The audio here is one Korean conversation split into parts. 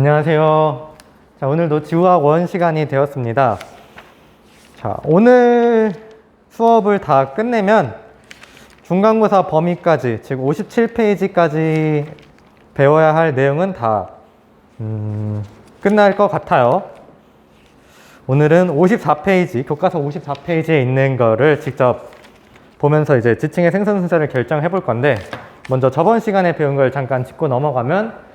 안녕하세요. 자, 오늘도 지구과학 1 시간이 되었습니다. 자, 오늘 수업을 다 끝내면 중간고사 범위까지, 즉 57페이지까지 배워야 할 내용은 다 끝날 것 같아요. 오늘은 54페이지, 교과서 54페이지에 있는 거를 직접 보면서 이제 지층의 생성 순서를 결정해 볼 건데, 먼저 저번 시간에 배운 걸 잠깐 짚고 넘어가면,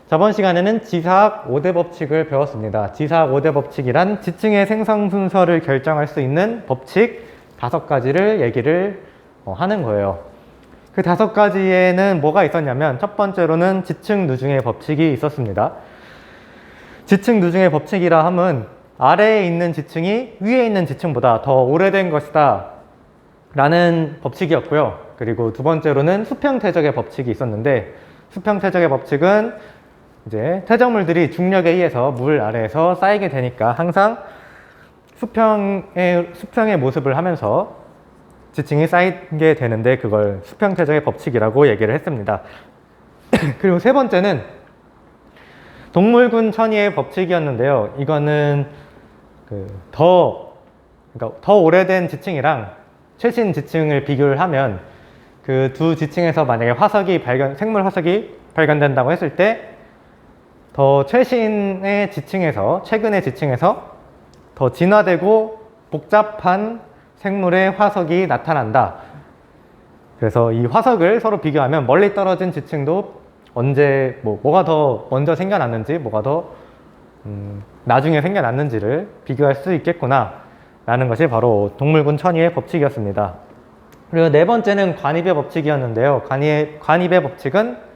저번 시간에는 지사학 5대 법칙을 배웠습니다. 지사학 5대 법칙이란 지층의 생성 순서를 결정할 수 있는 법칙 5가지를 얘기를 하는 거예요. 그 5가지에는 뭐가 있었냐면, 첫 번째로는 지층 누중의 법칙이 있었습니다. 지층 누중의 법칙이라 함은 아래에 있는 지층이 위에 있는 지층보다 더 오래된 것이다 라는 법칙이었고요. 그리고 두 번째로는 수평태적의 법칙이 있었는데, 수평태적의 법칙은 이제 퇴적물들이 중력에 의해서 물 아래에서 쌓이게 되니까 항상 수평의 모습을 하면서 지층이 쌓이게 되는데, 그걸 수평태적의 법칙이라고 얘기를 했습니다. 그리고 세 번째는 동물군 천위의 법칙이었는데요. 이거는 그러니까 더 오래된 지층이랑 최신 지층을 비교를 하면, 그 두 지층에서 만약에 생물 화석이 발견된다고 했을 때, 더 최신의 지층에서, 최근의 지층에서 더 진화되고 복잡한 생물의 화석이 나타난다. 그래서 이 화석을 서로 비교하면 멀리 떨어진 지층도 언제 뭐가 더 먼저 생겨났는지, 뭐가 더 나중에 생겨났는지를 비교할 수 있겠구나 라는 것이 바로 동물군 천위의 법칙이었습니다. 그리고 네 번째는 관입의 법칙이었는데요. 관입의 법칙은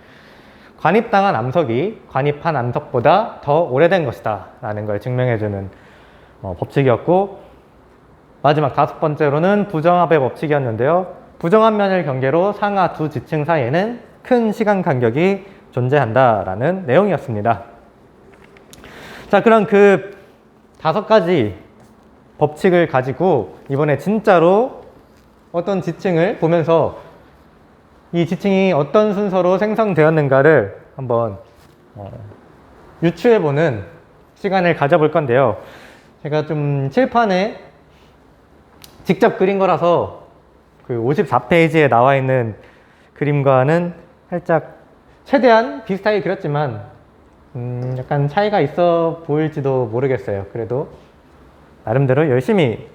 관입당한 암석이 관입한 암석보다 더 오래된 것이다 라는 걸 증명해주는 법칙이었고, 마지막 5번째로는 부정합의 법칙이었는데요. 부정합 면을 경계로 상하 두 지층 사이에는 큰 시간 간격이 존재한다 라는 내용이었습니다. 자, 그럼 그 5가지 법칙을 가지고 이번에 진짜로 어떤 지층을 보면서 이 지층이 어떤 순서로 생성되었는가를 한번 유추해보는 시간을 가져볼 건데요. 제가 좀 칠판에 직접 그린 거라서 그 54페이지에 나와 있는 그림과는 살짝 최대한 비슷하게 그렸지만 약간 차이가 있어 보일지도 모르겠어요. 그래도 나름대로 열심히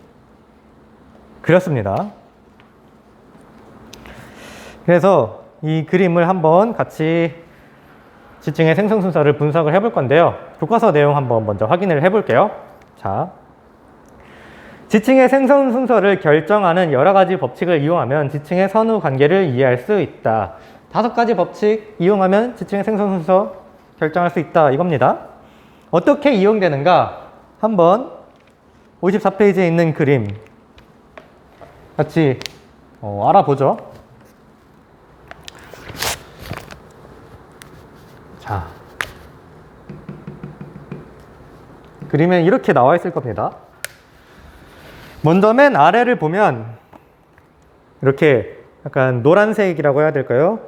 그렸습니다. 그래서 이 그림을 한번 같이 지층의 생성 순서를 분석을 해볼 건데요. 교과서 내용 한번 먼저 확인을 해볼게요. 자, 지층의 생성 순서를 결정하는 여러 가지 법칙을 이용하면 지층의 선후 관계를 이해할 수 있다. 5가지 법칙 이용하면 지층의 생성 순서 결정할 수 있다, 이겁니다. 어떻게 이용되는가 한번 54페이지에 있는 그림 같이 알아보죠. 자, 그림에 이렇게 나와 있을 겁니다. 먼저 맨 아래를 보면 이렇게 약간 노란색이라고 해야 될까요?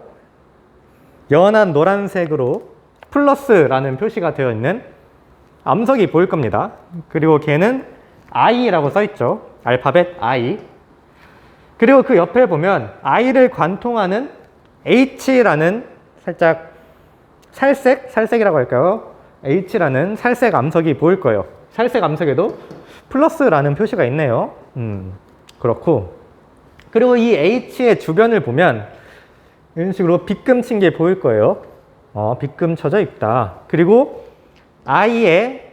연한 노란색으로 플러스라는 표시가 되어 있는 암석이 보일 겁니다. 그리고 걔는 I라고 써 있죠. 알파벳 I. 그리고 그 옆에 보면 I를 관통하는 H라는 살짝 살색이라고 할까요? H라는 살색 암석이 보일 거예요. 살색 암석에도 플러스라는 표시가 있네요. 그렇고, 그리고 이 H의 주변을 보면 이런 식으로 빗금 친 게 보일 거예요. 빗금 쳐져 있다. 그리고 I의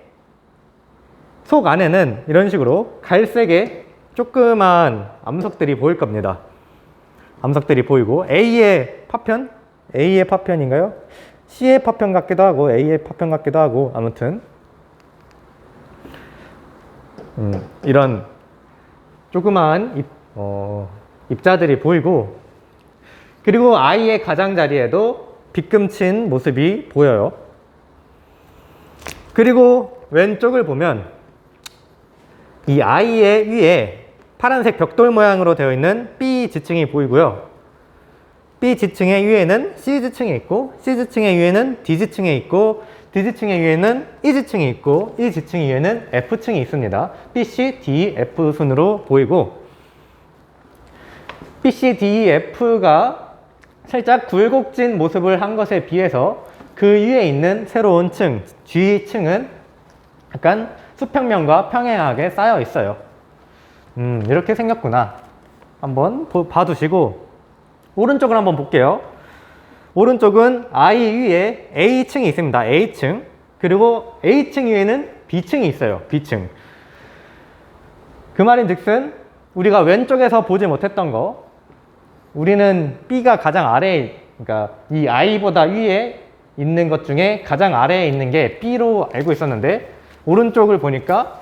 속 안에는 이런 식으로 갈색의 조그만 암석들이 보일 겁니다. 암석들이 보이고, A의 파편인가요? C의 파편 같기도 하고 A의 파편 같기도 하고, 아무튼 이런 조그마한 입자들이 보이고, 그리고 I의 가장자리에도 빗금친 모습이 보여요. 그리고 왼쪽을 보면 이 I의 위에 파란색 벽돌 모양으로 되어 있는 B 지층이 보이고요. B 지층의 위에는 C 지층이 있고, C 지층의 위에는 D 지층이 있고, D지층의 위에는 E지층이 있고 이 지층 위에는 F층이 있습니다. B, C, D, F 순으로 보이고 B, C, D, F가 살짝 굴곡진 모습을 한 것에 비해서 그 위에 있는 새로운 층, G층은 약간 수평면과 평행하게 쌓여 있어요. 이렇게 생겼구나. 한번 봐두시고 오른쪽을 한번 볼게요. 오른쪽은 I 위에 A층이 있습니다. A층. 그리고 A층 위에는 B층이 있어요. B층. 그 말인즉슨 우리가 왼쪽에서 보지 못했던 거, 우리는 B가 가장 아래에, 그러니까 이 I보다 위에 있는 것 중에 가장 아래에 있는 게 B로 알고 있었는데 오른쪽을 보니까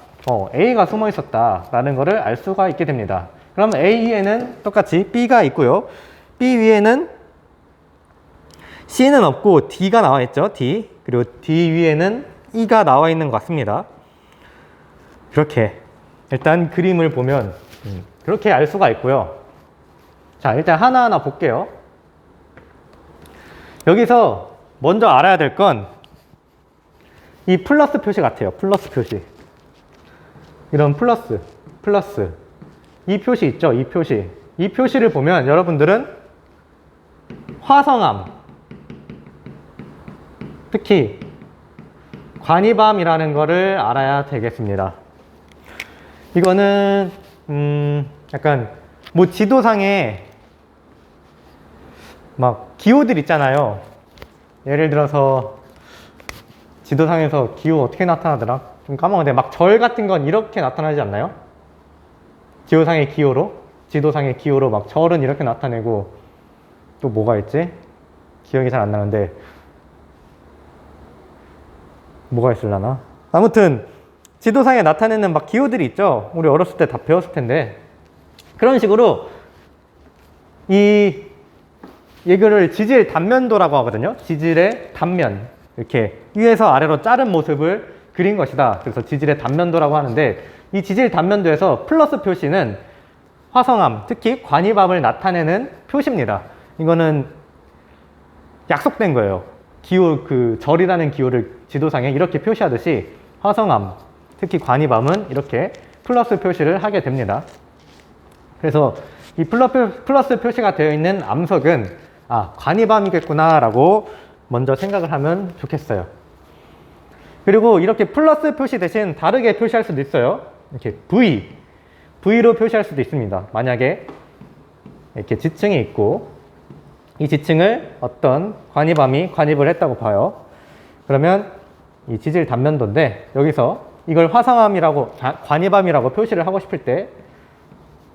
A가 숨어 있었다라는 것을 알 수가 있게 됩니다. 그럼 A 위에는 똑같이 B가 있고요. B 위에는 C는 없고 D가 나와 있죠. D. 그리고 D 위에는 E가 나와 있는 것 같습니다. 그렇게 일단 그림을 보면 그렇게 알 수가 있고요. 자, 일단 하나하나 볼게요. 여기서 먼저 알아야 될 건 이 플러스 표시 같아요. 플러스 표시. 이런 플러스. 이 표시 있죠? 이 표시. 이 표시를 보면 여러분들은 화성암, 특히 관이밤이라는 거를 알아야 되겠습니다. 이거는 약간 뭐 지도상에 막 기호들 있잖아요. 예를 들어서 지도상에서 기호 어떻게 나타나더라? 좀 까먹었는데 막 절 같은 건 이렇게 나타나지 않나요? 지도상의 기호로 막 절은 이렇게 나타내고 또 뭐가 있지? 기억이 잘 안 나는데 뭐가 있을라나? 아무튼 지도상에 나타내는 막 기호들이 있죠. 우리 어렸을 때 다 배웠을 텐데 그런 식으로 이거를 지질 단면도라고 하거든요. 지질의 단면, 이렇게 위에서 아래로 자른 모습을 그린 것이다. 그래서 지질의 단면도라고 하는데 이 지질 단면도에서 플러스 표시는 화성암, 특히 관이밤을 나타내는 표시입니다. 이거는 약속된 거예요. 기호, 그 절이라는 기호를 지도상에 이렇게 표시하듯이 화성암, 특히 관이밤은 이렇게 플러스 표시를 하게 됩니다. 그래서 이 플러스 표시가 되어 있는 암석은 관이밤이겠구나 라고 먼저 생각을 하면 좋겠어요. 그리고 이렇게 플러스 표시 대신 다르게 표시할 수도 있어요. 이렇게 V로 표시할 수도 있습니다. 만약에 이렇게 지층이 있고 이 지층을 어떤 관이밤이 관입을 했다고 봐요. 그러면 이 지질 단면도인데 여기서 이걸 화성암이라고, 관이밤이라고 표시를 하고 싶을 때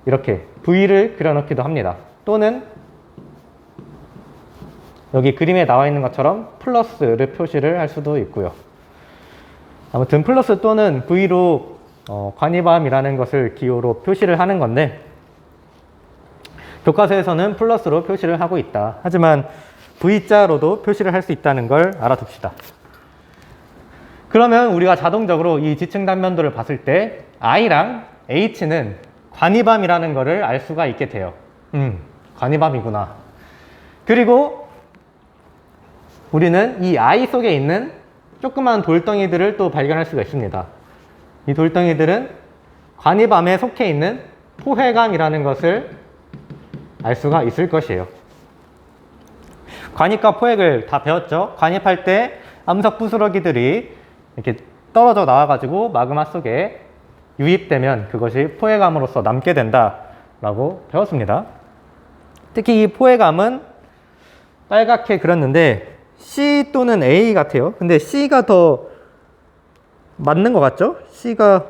이렇게 V를 그려놓기도 합니다. 또는 여기 그림에 나와 있는 것처럼 플러스를 표시를 할 수도 있고요. 아무튼 플러스 또는 V로 관이밤이라는 것을 기호로 표시를 하는 건데 교과서에서는 플러스로 표시를 하고 있다. 하지만 V자로도 표시를 할 수 있다는 걸 알아둡시다. 그러면 우리가 자동적으로 이 지층 단면도를 봤을 때 I랑 H는 관이밤이라는 것을 알 수가 있게 돼요. 관이밤이구나. 그리고 우리는 이 I 속에 있는 조그만 돌덩이들을 또 발견할 수가 있습니다. 이 돌덩이들은 관이밤에 속해 있는 포획암이라는 것을 알 수가 있을 것이에요. 관입과 포획을 다 배웠죠? 관입할 때 암석 부스러기들이 이렇게 떨어져 나와가지고 마그마 속에 유입되면 그것이 포획암으로서 남게 된다라고 배웠습니다. 특히 이 포획암은 빨갛게 그렸는데 C 또는 A 같아요. 근데 C가 더 맞는 것 같죠? C가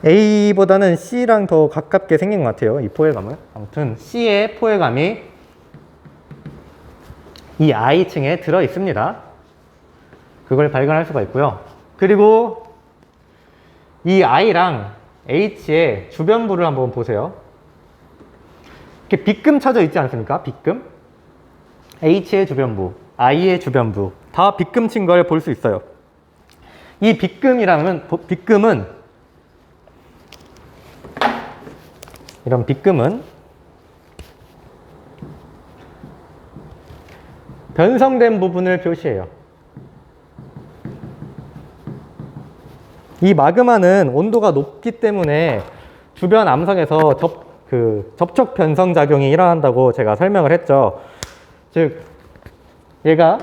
A보다는 C랑 더 가깝게 생긴 것 같아요. 이 포획암은. 아무튼 C의 포획암이 이 I층에 들어 있습니다. 그걸 발견할 수가 있고요. 그리고 이 I랑 H의 주변부를 한번 보세요. 이렇게 빗금 쳐져 있지 않습니까? 빗금. H의 주변부, I의 주변부 다 빗금 친 걸 볼 수 있어요. 이 빗금은 이런 빗금은 변성된 부분을 표시해요. 이 마그마는 온도가 높기 때문에 주변 암석에서 접촉 변성 작용이 일어난다고 제가 설명을 했죠. 즉, 얘가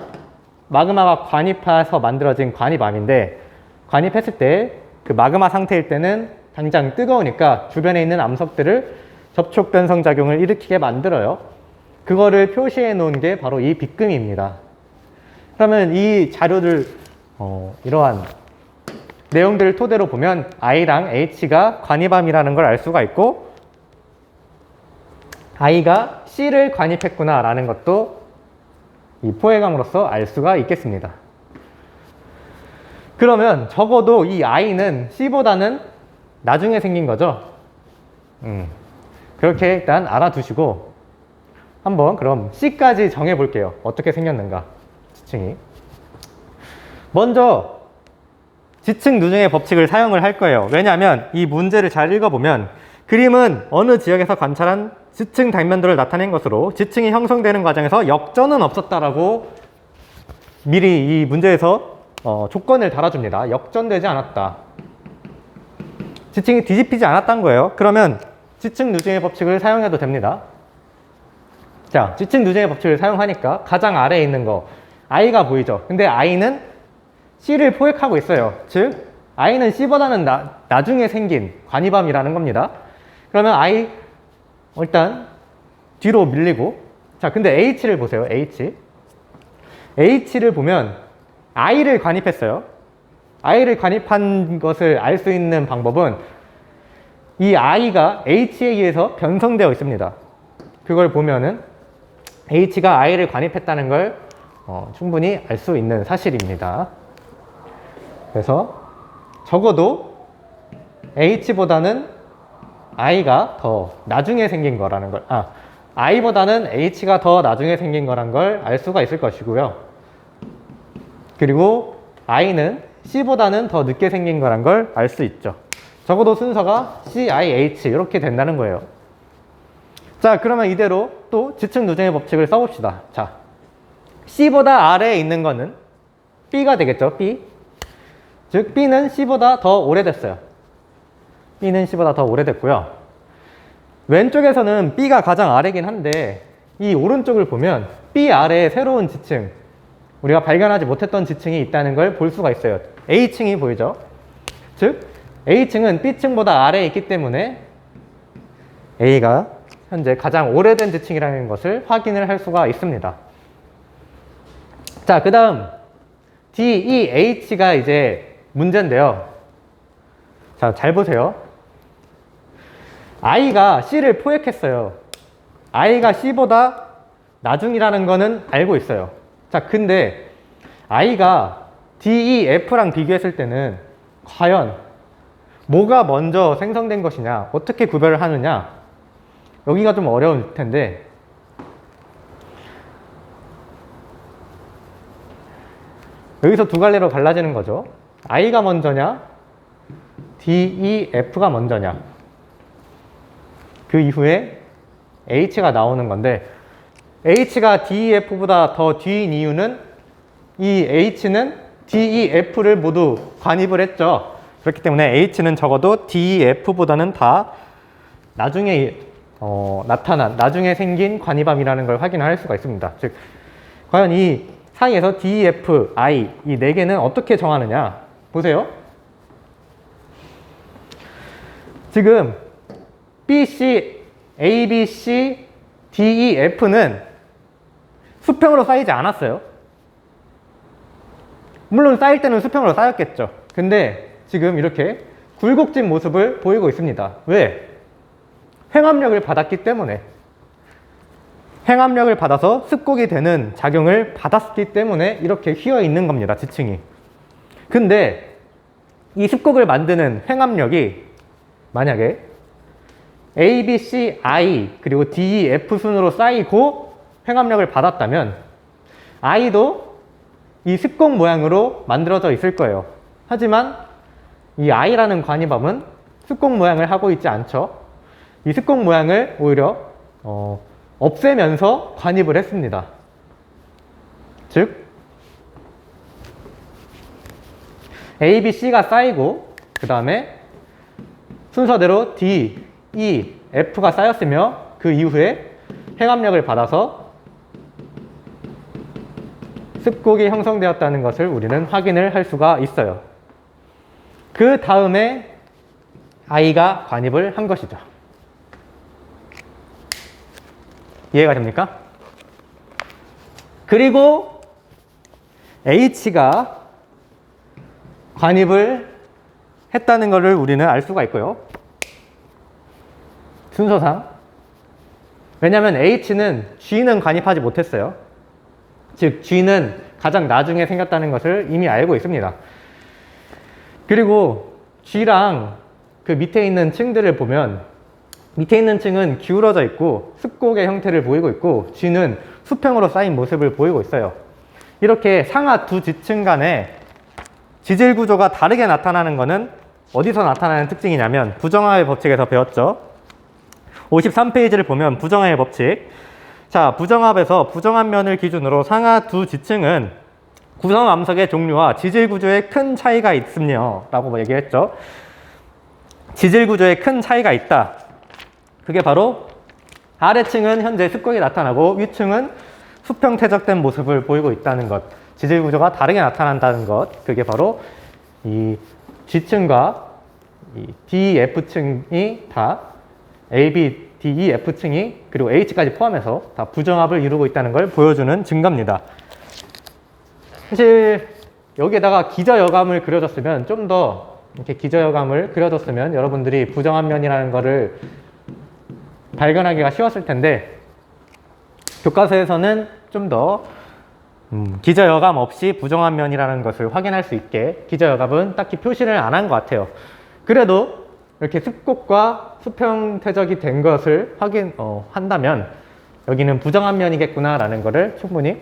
마그마가 관입해서 만들어진 관입암인데, 관입했을 때 그 마그마 상태일 때는 당장 뜨거우니까 주변에 있는 암석들을 접촉 변성 작용을 일으키게 만들어요. 그거를 표시해 놓은 게 바로 이 빗금입니다. 그러면 이 자료들, 이러한 내용들을 토대로 보면 I랑 H가 관입암이라는 걸 알 수가 있고, I가 C를 관입했구나 라는 것도 이 포획암으로서 알 수가 있겠습니다. 그러면 적어도 이 I는 C보다는 나중에 생긴 거죠. 그렇게 일단 알아두시고 한번 그럼 C까지 정해 볼게요. 어떻게 생겼는가, 지층이. 먼저 지층 누증의 법칙을 사용을 할 거예요. 왜냐하면 이 문제를 잘 읽어보면 그림은 어느 지역에서 관찰한 지층 단면도를 나타낸 것으로 지층이 형성되는 과정에서 역전은 없었다라고 미리 이 문제에서 조건을 달아줍니다. 역전되지 않았다. 지층이 뒤집히지 않았다는 거예요. 그러면 지층 누증의 법칙을 사용해도 됩니다. 자, 지층 누증의 법칙을 사용하니까 가장 아래에 있는 거 I가 보이죠. 근데 I는 C를 포획하고 있어요. 즉 I는 C보다는 나중에 생긴 관입암이라는 겁니다. 그러면 I 일단 뒤로 밀리고, 자, 근데 H를 보세요. H를 보면 I를 관입했어요. I를 관입한 것을 알 수 있는 방법은 이 I가 H에 의해서 변성되어 있습니다. 그걸 보면은 H가 I를 관입했다는 걸 충분히 알 수 있는 사실입니다. 그래서 적어도 H보다는 I가 더 나중에 생긴 거라는 걸, I보다는 H가 더 나중에 생긴 거란 걸 알 수가 있을 것이고요. 그리고 I는 C보다는 더 늦게 생긴 거란 걸 알 수 있죠. 적어도 순서가 C, I, H 이렇게 된다는 거예요. 자, 그러면 이대로 또 지층 누증의 법칙을 써봅시다. 자, C보다 아래에 있는 거는 B가 되겠죠. B. 즉 B는 C보다 더 오래됐어요. B는 C보다 더 오래됐고요. 왼쪽에서는 B가 가장 아래긴 한데 이 오른쪽을 보면 B 아래에 새로운 지층, 우리가 발견하지 못했던 지층이 있다는 걸 볼 수가 있어요. A층이 보이죠? 즉 A층은 B층보다 아래에 있기 때문에 A가 현재 가장 오래된 지층이라는 것을 확인을 할 수가 있습니다. 자, 그 다음 DEH가 이제 문제인데요. 자, 잘 보세요. I가 C를 포획했어요. I가 C보다 나중이라는 거는 알고 있어요. 자, 근데 I가 DEF랑 비교했을 때는 과연 뭐가 먼저 생성된 것이냐, 어떻게 구별을 하느냐, 여기가 좀 어려울 텐데, 여기서 두 갈래로 갈라지는 거죠. I가 먼저냐, DEF가 먼저냐. 그 이후에 H가 나오는 건데, H가 DEF보다 더 뒤인 이유는 이 H는 DEF를 모두 관입을 했죠. 그렇기 때문에 H는 적어도 DEF보다는 다 나중에 나중에 생긴 관입암이라는 걸 확인할 수가 있습니다. 즉, 과연 이 사이에서 DEF, I 이 네 개는 어떻게 정하느냐 보세요. 지금 BC, ABC, DEF는 수평으로 쌓이지 않았어요. 물론 쌓일 때는 수평으로 쌓였겠죠. 근데 지금 이렇게 굴곡진 모습을 보이고 있습니다. 왜? 횡압력을 받았기 때문에. 횡압력을 받아서 습곡이 되는 작용을 받았기 때문에 이렇게 휘어 있는 겁니다. 지층이. 근데 이 습곡을 만드는 횡압력이 만약에 A, B, C, I 그리고 D, E, F 순으로 쌓이고 횡압력을 받았다면 I도 이 습곡 모양으로 만들어져 있을 거예요. 하지만 이 I라는 관입암은 습곡 모양을 하고 있지 않죠. 이 습곡 모양을 오히려 없애면서 관입을 했습니다. 즉 A, B, C가 쌓이고 그 다음에 순서대로 D, E, F가 쌓였으며 그 이후에 행압력을 받아서 습곡이 형성되었다는 것을 우리는 확인을 할 수가 있어요. 그 다음에 I가 관입을 한 것이죠. 이해가 됩니까? 그리고 H가 관입을 했다는 것을 우리는 알 수가 있고요. 순서상. 왜냐하면 H는 G는 관입하지 못했어요. 즉 G는 가장 나중에 생겼다는 것을 이미 알고 있습니다. 그리고 G랑 그 밑에 있는 층들을 보면 밑에 있는 층은 기울어져 있고 습곡의 형태를 보이고 있고 G는 수평으로 쌓인 모습을 보이고 있어요. 이렇게 상하 두 지층 간의 지질 구조가 다르게 나타나는 것은 어디서 나타나는 특징이냐면 부정하의 법칙에서 배웠죠. 53페이지를 보면 부정하의 법칙. 자, 부정합에서 부정한 면을 기준으로 상하 두 지층은 구성 암석의 종류와 지질 구조에 큰 차이가 있으며 라고 얘기했죠. 지질 구조에 큰 차이가 있다. 그게 바로 아래층은 현재 습곡이 나타나고 위층은 수평 퇴적된 모습을 보이고 있다는 것. 지질 구조가 다르게 나타난다는 것. 그게 바로 이 G층과 이 DF층이 다 A, B, D, E, F층이 그리고 H까지 포함해서 다 부정합을 이루고 있다는 걸 보여주는 증거입니다. 사실 여기에다가 기저여감을 그려줬으면 좀 더 이렇게 기저여감을 그려줬으면 여러분들이 부정한 면이라는 거를 발견하기가 쉬웠을 텐데 교과서에서는 좀 더 기저여감 없이 부정한 면이라는 것을 확인할 수 있게 기저여감은 딱히 표시를 안 한 것 같아요. 그래도 이렇게 습곡과 수평 퇴적이 된 것을 한다면 여기는 부정한 면이겠구나 라는 것을 충분히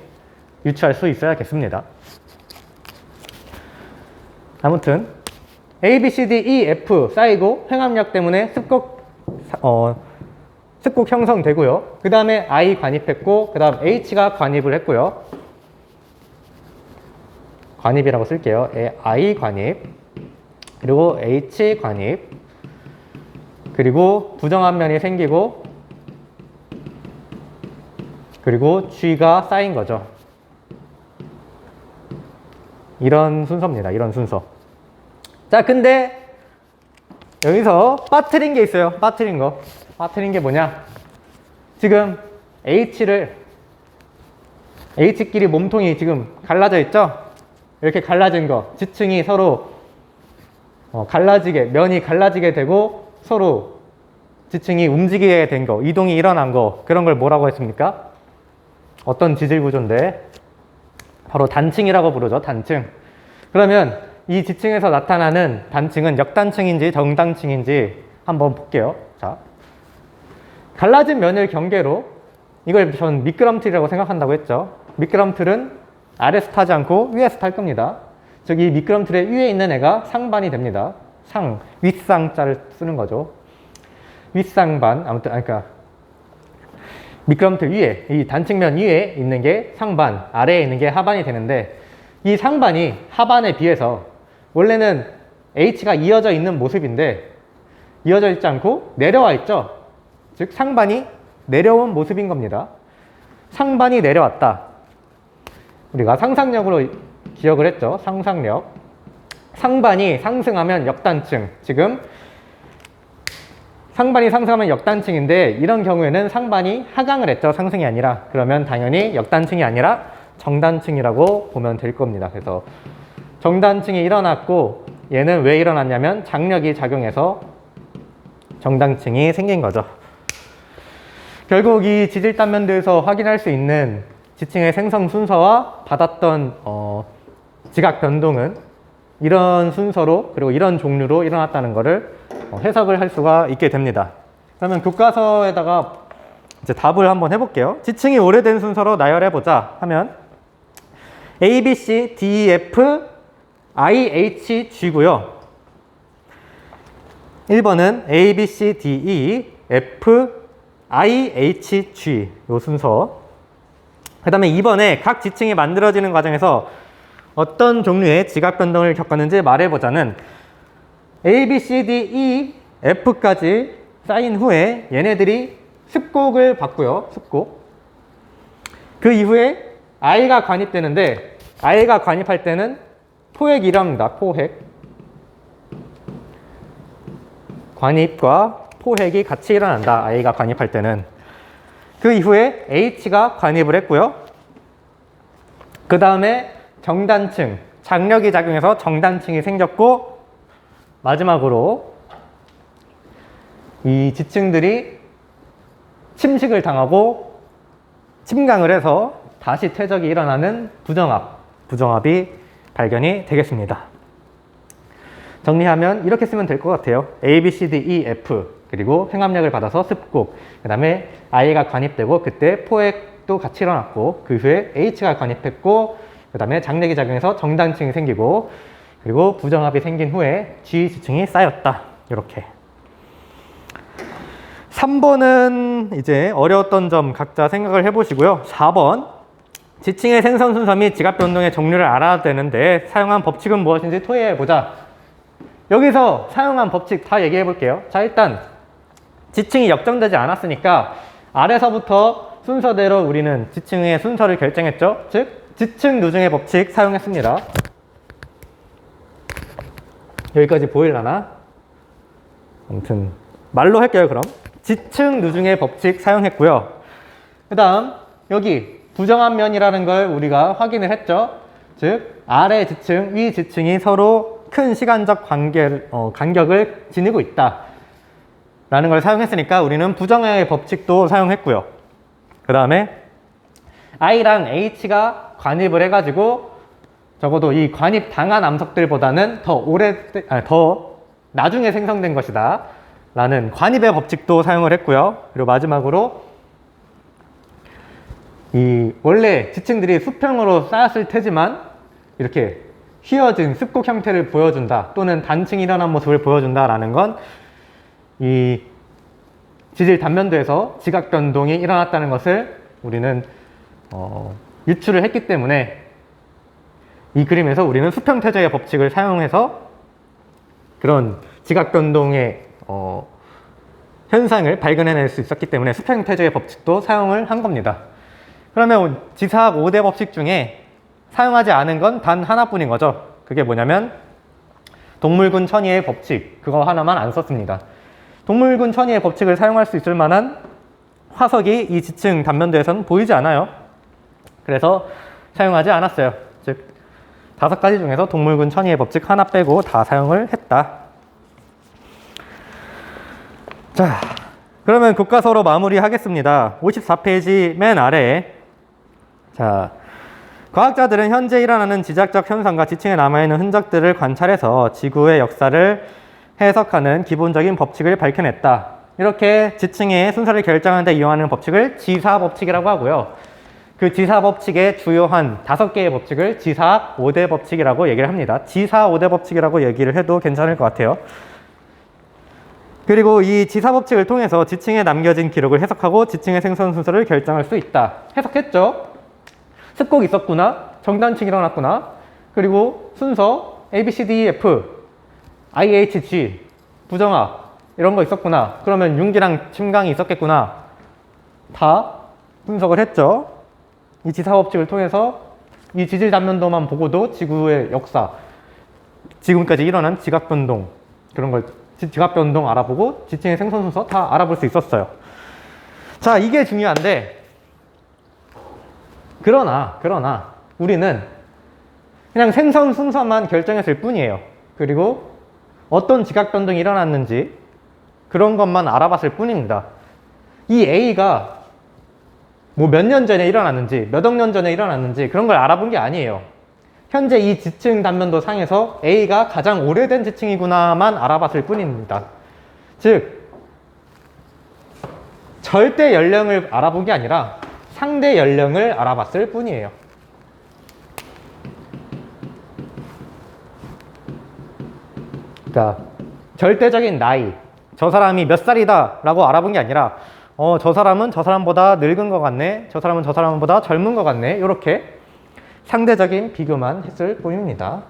유추할 수 있어야겠습니다. 아무튼 A, B, C, D, E, F 쌓이고 횡압력 때문에 습곡 형성되고요. 그 다음에 I 관입했고 그 다음 H가 관입을 했고요. 관입이라고 쓸게요. I 관입 그리고 H 관입 그리고 부정한 면이 생기고 그리고 G가 쌓인 거죠. 이런 순서입니다. 이런 순서. 자, 근데 여기서 빠뜨린 게 있어요. 빠뜨린 거. 빠뜨린 게 뭐냐? 지금 H끼리 몸통이 지금 갈라져 있죠? 이렇게 갈라진 거. 지층이 서로 면이 갈라지게 되고 서로 지층이 움직이게 된 거, 이동이 일어난 거, 그런 걸 뭐라고 했습니까? 어떤 지질 구조인데? 바로 단층이라고 부르죠. 단층. 그러면 이 지층에서 나타나는 단층은 역단층인지 정단층인지 한번 볼게요. 자, 갈라진 면을 경계로 이걸 전 미끄럼틀이라고 생각한다고 했죠. 미끄럼틀은 아래서 타지 않고 위에서 탈 겁니다. 즉 이 미끄럼틀의 위에 있는 애가 상반이 됩니다. 윗상자를 쓰는 거죠. 윗상반, 아무튼 그러니까 미끄럼틀 위에, 이 단층면 위에 있는 게 상반, 아래에 있는 게 하반이 되는데 이 상반이 하반에 비해서 원래는 H가 이어져 있는 모습인데 이어져 있지 않고 내려와 있죠. 즉 상반이 내려온 모습인 겁니다. 상반이 내려왔다. 우리가 상상력으로 기억을 했죠. 상상력. 상반이 상승하면 역단층. 지금 상반이 상승하면 역단층인데 이런 경우에는 상반이 하강을 했죠. 상승이 아니라. 그러면 당연히 역단층이 아니라 정단층이라고 보면 될 겁니다. 그래서 정단층이 일어났고 얘는 왜 일어났냐면 장력이 작용해서 정단층이 생긴 거죠. 결국 이 지질 단면도에서 확인할 수 있는 지층의 생성 순서와 받았던 지각 변동은 이런 순서로 그리고 이런 종류로 일어났다는 것을 해석을 할 수가 있게 됩니다. 그러면 교과서에다가 이제 답을 한번 해볼게요. 지층이 오래된 순서로 나열해보자 하면 A, B, C, D, F, I, H, G고요. 1번은 A, B, C, D, E, F, I, H, G 요 순서. 그 다음에 이번에 각 지층이 만들어지는 과정에서 어떤 종류의 지각 변동을 겪었는지 말해보자는 A, B, C, D, E, F까지 쌓인 후에 얘네들이 습곡을 받고요. 습곡. 그 이후에 I가 관입되는데 I가 관입할 때는 포획이랍니다. 포획. 관입과 포획이 같이 일어난다. I가 관입할 때는. 그 이후에 H가 관입을 했고요. 그 다음에 정단층, 장력이 작용해서 정단층이 생겼고, 마지막으로 이 지층들이 침식을 당하고 침강을 해서 다시 퇴적이 일어나는 부정압이 발견이 되겠습니다. 정리하면 이렇게 쓰면 될 것 같아요. A, B, C, D, E, F 그리고 횡압력을 받아서 습곡, 그 다음에 I가 관입되고 그때 포획도 같이 일어났고 그 후에 H가 관입했고 그 다음에 장력이 작용해서 정단층이 생기고 그리고 부정압이 생긴 후에 G 지층이 쌓였다. 이렇게. 3번은 이제 어려웠던 점 각자 생각을 해보시고요. 4번 지층의 생성 순서 및 지각 변동의 종류를 알아야 되는데 사용한 법칙은 무엇인지 토의해보자. 여기서 사용한 법칙 다 얘기해 볼게요. 자, 일단 지층이 역정되지 않았으니까 아래서부터 순서대로 우리는 지층의 순서를 결정했죠. 즉 지층 누중의 법칙 사용했습니다. 여기까지 보일라나? 아무튼 말로 할게요. 그럼 지층 누중의 법칙 사용했고요. 그 다음 여기 부정압면이라는 걸 우리가 확인을 했죠. 즉 아래 지층, 위 지층이 서로 큰 시간적 간격을 지니고 있다 라는 걸 사용했으니까 우리는 부정압의 법칙도 사용했고요. 그 다음에 I랑 H가 관입을 해가지고 적어도 이 관입 당한 암석들보다는 더 나중에 생성된 것이다 라는 관입의 법칙도 사용을 했고요. 그리고 마지막으로 이 원래 지층들이 수평으로 쌓였을 테지만 이렇게 휘어진 습곡 형태를 보여준다 또는 단층이 일어난 모습을 보여준다 라는 건 이 지질 단면도에서 지각 변동이 일어났다는 것을 우리는 유추를 했기 때문에 이 그림에서 우리는 수평 퇴적의 법칙을 사용해서 그런 지각 변동의 현상을 발견해낼 수 있었기 때문에 수평 퇴적의 법칙도 사용을 한 겁니다. 그러면 지사학 5대 법칙 중에 사용하지 않은 건 단 하나뿐인 거죠. 그게 뭐냐면 동물군 천이의 법칙, 그거 하나만 안 썼습니다. 동물군 천이의 법칙을 사용할 수 있을 만한 화석이 이 지층 단면도에서는 보이지 않아요. 그래서 사용하지 않았어요. 즉 5가지 중에서 동물군 천이의 법칙 하나 빼고 다 사용을 했다. 자, 그러면 교과서로 마무리하겠습니다. 54페이지 맨 아래에 자, 과학자들은 현재 일어나는 지작적 현상과 지층에 남아있는 흔적들을 관찰해서 지구의 역사를 해석하는 기본적인 법칙을 밝혀냈다. 이렇게 지층의 순서를 결정하는 데 이용하는 법칙을 지사법칙이라고 하고요. 그 지사법칙의 주요한 5개의 법칙을 지사학 5대 법칙이라고 얘기를 합니다. 지사 5대 법칙이라고 얘기를 해도 괜찮을 것 같아요. 그리고 이 지사법칙을 통해서 지층에 남겨진 기록을 해석하고 지층의 생성 순서를 결정할 수 있다. 해석했죠? 습곡 있었구나, 정단층 일어났구나, 그리고 순서 A, B, C, D, E, F, I, H, G, 부정압 이런 거 있었구나. 그러면 융기랑 침강이 있었겠구나. 다 분석을 했죠. 이 지사법칙을 통해서 이 지질 단면도만 보고도 지구의 역사, 지금까지 일어난 지각변동 그런 걸 지각변동 알아보고 지층의 생성 순서 다 알아볼 수 있었어요. 자, 이게 중요한데 그러나 우리는 그냥 생성 순서만 결정했을 뿐이에요. 그리고 어떤 지각 변동이 일어났는지 그런 것만 알아봤을 뿐입니다. 이 A가 뭐 몇 년 전에 일어났는지 몇 억 년 전에 일어났는지 그런 걸 알아본 게 아니에요. 현재 이 지층 단면도 상에서 A가 가장 오래된 지층이구나만 알아봤을 뿐입니다. 즉 절대 연령을 알아본 게 아니라 상대 연령을 알아봤을 뿐이에요. 그러니까 절대적인 나이, 저 사람이 몇 살이다 라고 알아본 게 아니라 저 사람은 저 사람보다 늙은 것 같네, 저 사람은 저 사람보다 젊은 것 같네, 이렇게 상대적인 비교만 했을 뿐입니다.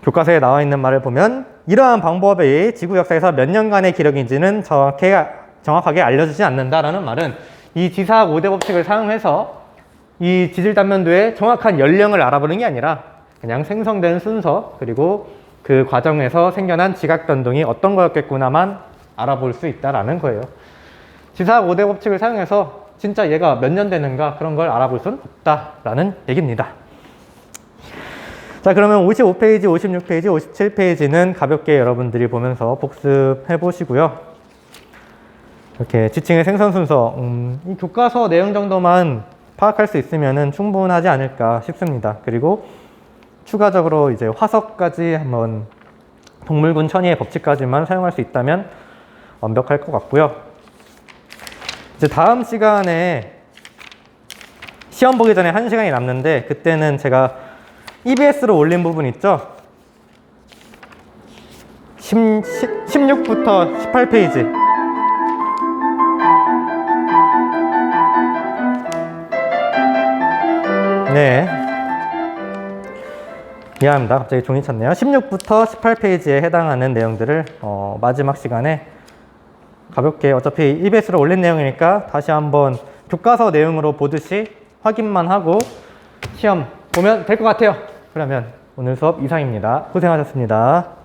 교과서에 나와 있는 말을 보면 이러한 방법이 지구 역사에서 몇 년간의 기록인지는 정확하게 알려주지 않는다라는 말은 이 지사학 5대 법칙을 사용해서 이 지질 단면도의 정확한 연령을 알아보는 게 아니라 그냥 생성된 순서, 그리고 그 과정에서 생겨난 지각 변동이 어떤 거였겠구나만 알아볼 수 있다라는 거예요. 지사학 5대 법칙을 사용해서 진짜 얘가 몇 년 되는가 그런 걸 알아볼 수는 없다라는 얘기입니다. 자, 그러면 55페이지, 56페이지, 57페이지는 가볍게 여러분들이 보면서 복습해 보시고요. 이렇게 지층의 생성 순서, 이 교과서 내용 정도만 파악할 수 있으면 충분하지 않을까 싶습니다. 그리고 추가적으로 이제 화석까지 한번 동물군 천위의 법칙까지만 사용할 수 있다면 완벽할 것 같고요. 이제 다음 시간에 시험 보기 전에 1시간이 남는데, 그때는 제가 EBS로 올린 부분 있죠? 16부터 18페이지. 네. 미안합니다. 갑자기 종이 찼네요. 16부터 18페이지에 해당하는 내용들을 마지막 시간에 가볍게, 어차피 EBS로 올린 내용이니까 다시 한번 교과서 내용으로 보듯이 확인만 하고 시험 보면 될 것 같아요. 그러면 오늘 수업 이상입니다. 고생하셨습니다.